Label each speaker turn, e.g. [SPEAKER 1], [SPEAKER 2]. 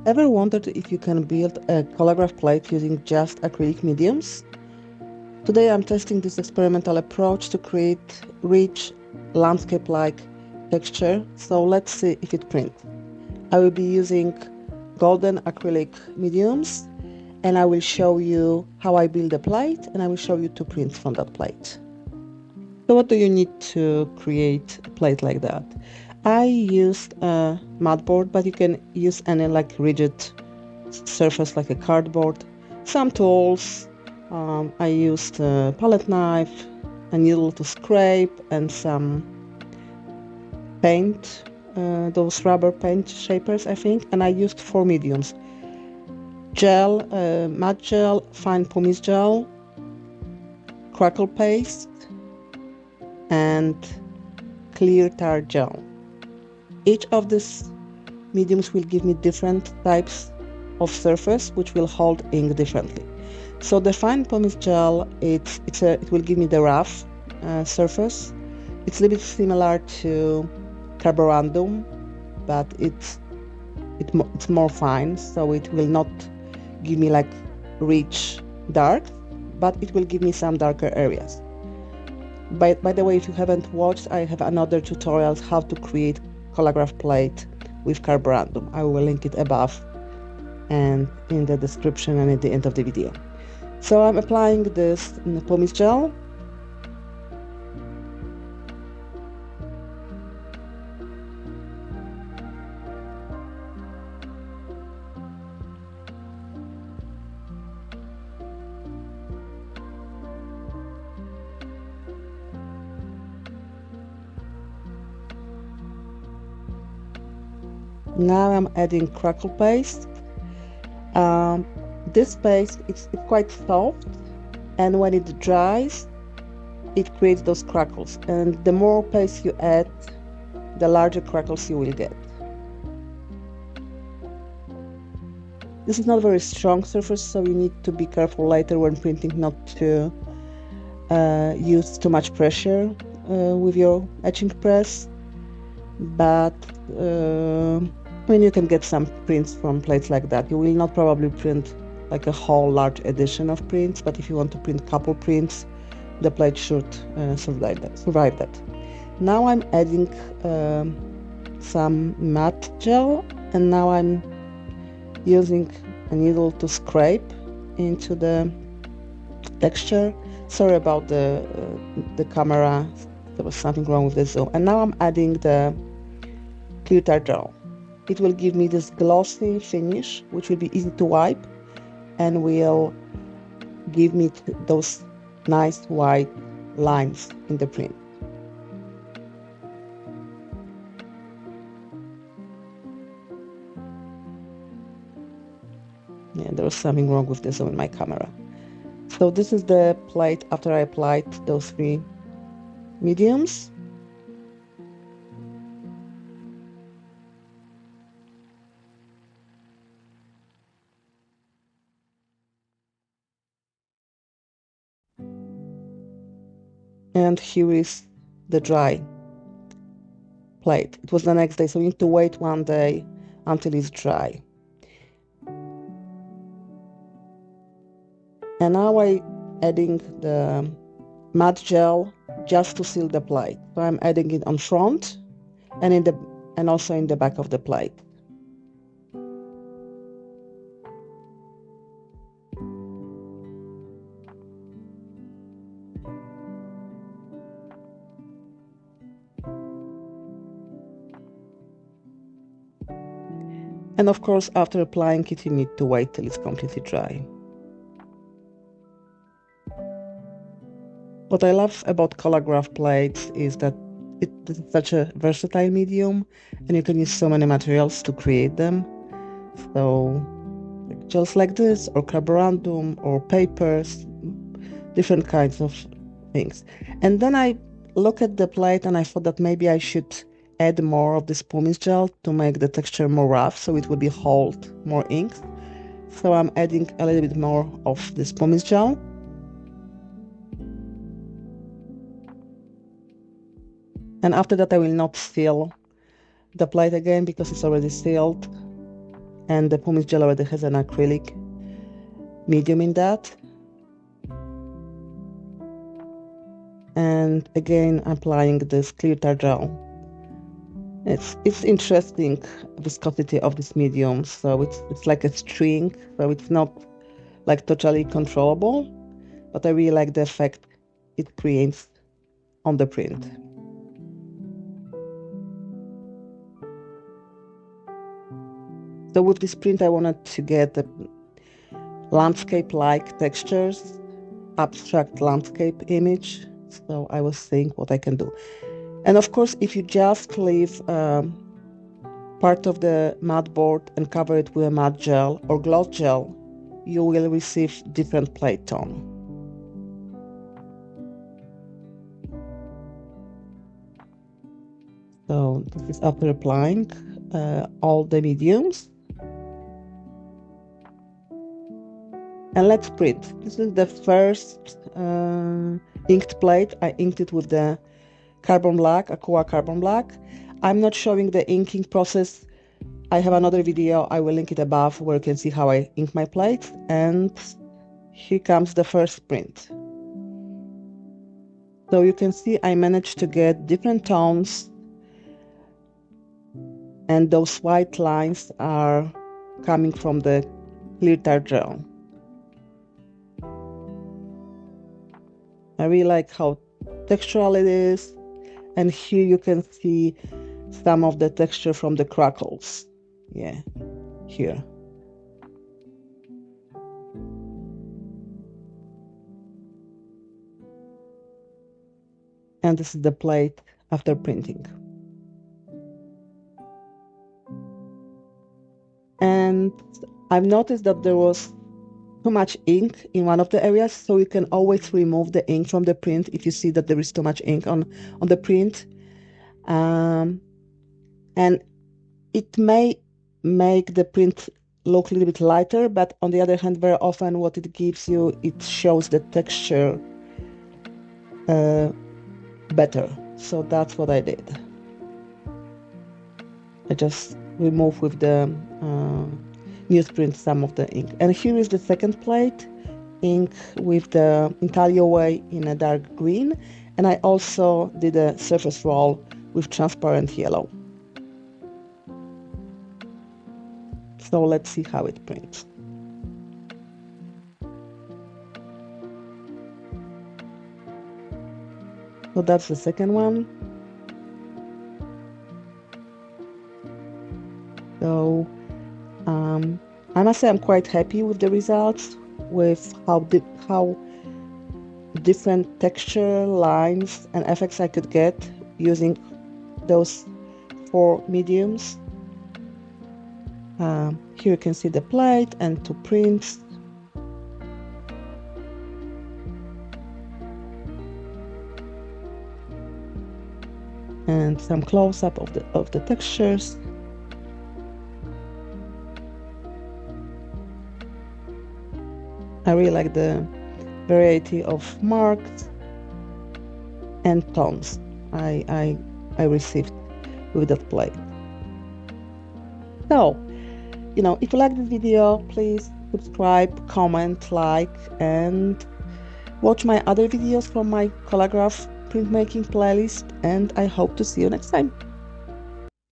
[SPEAKER 1] Ever wondered if you can build a Collagraph plate using just acrylic mediums? Today I'm testing this experimental approach to create rich landscape-like texture, so let's see if it prints. I will be using golden acrylic mediums, and I will show you how I build a plate, and I will show you two prints from that plate. So what do you need to create a plate like that? I used a mat board, but you can use any like rigid surface like a cardboard. Some tools. I used a palette knife, a needle to scrape, and some paint, those rubber paint shapers, I think. And I used 4 mediums: gel, matte gel, fine pumice gel, crackle paste, and clear tar gel. Each of these mediums will give me different types of surface which will hold ink differently. So the fine pumice gel, it will give me the rough surface. It's a little bit similar to carborundum, but it's more fine, so it will not give me like rich dark, but it will give me some darker areas. By the way, if you haven't watched, I have another tutorial how to create Collagraph plate with carborundum. I will link it above and in the description and at the end of the video. So I'm applying this in the pumice gel. Now I'm adding crackle paste. This paste it's quite soft, and when it dries, it creates those crackles. And the more paste you add, the larger crackles you will get. This is not a very strong surface, so you need to be careful later when printing not to use too much pressure with your etching press. But you can get some prints from plates like that. You will not probably print like a whole large edition of prints, but if you want to print couple prints, the plate should survive that. Now I'm adding some matte gel, and now I'm using a needle to scrape into the texture. Sorry about the camera, there was something wrong with the zoom. And now I'm adding the clear tar gel. It will give me this glossy finish, which will be easy to wipe, and will give me those nice white lines in the print. Yeah, there was something wrong with the zoom in my camera. So this is the plate after I applied those 3 mediums. And here is the dry plate. It was the next day, so you need to wait 1 day until it's dry. And now I'm adding the matte gel just to seal the plate. So I'm adding it on front and also in the back of the plate. And of course, after applying it, you need to wait till it's completely dry. What I love about Collagraph plates is that it's such a versatile medium, and you can use so many materials to create them. So, gels like this, or carborundum, or papers, different kinds of things. And then I look at the plate and I thought that maybe I should add more of this pumice gel to make the texture more rough, so it will be hold more ink. So I'm adding a little bit more of this pumice gel. And after that I will not seal the plate again because it's already sealed. and the pumice gel already has an acrylic medium in that. And again, applying this clear tar gel. It's interesting viscosity of this medium, so it's like a string, so it's not like totally controllable, but I really like the effect it creates on the print. So with this print I wanted to get the landscape-like textures, abstract landscape image, so I was seeing what I can do. And of course, if you just leave part of the matte board and cover it with a matte gel or gloss gel, you will receive different plate tone. So this is after applying all the mediums. And let's print. This is the first inked plate. I inked it with the carbon black, AKUA carbon black. I'm not showing the inking process. I have another video, I will link it above, where you can see how I ink my plates. And here comes the first print. So you can see I managed to get different tones, and those white lines are coming from the clear tar gel. I really like how textural it is, and here you can see some of the texture from the crackles. Yeah, here. And this is the plate after printing. And I've noticed that there was too much ink in one of the areas, so you can always remove the ink from the print if you see that there is too much ink on the print. And it may make the print look a little bit lighter, but on the other hand, very often what it gives you, it shows the texture better. So that's what I did. I just remove with the newsprint some of the ink. And here is the second plate, ink with the intaglio way in a dark green, and I also did a surface roll with transparent yellow. So let's see how it prints. So that's the second one. So I must say I'm quite happy with the results, with how different texture, lines, and effects I could get using those 4 mediums. Here you can see the plate and 2 prints. And some close-up of the textures. I really like the variety of marks and tones I received with that plate. So, if you like this video, please subscribe, comment, like, and watch my other videos from my Collagraph printmaking playlist, and I hope to see you next time.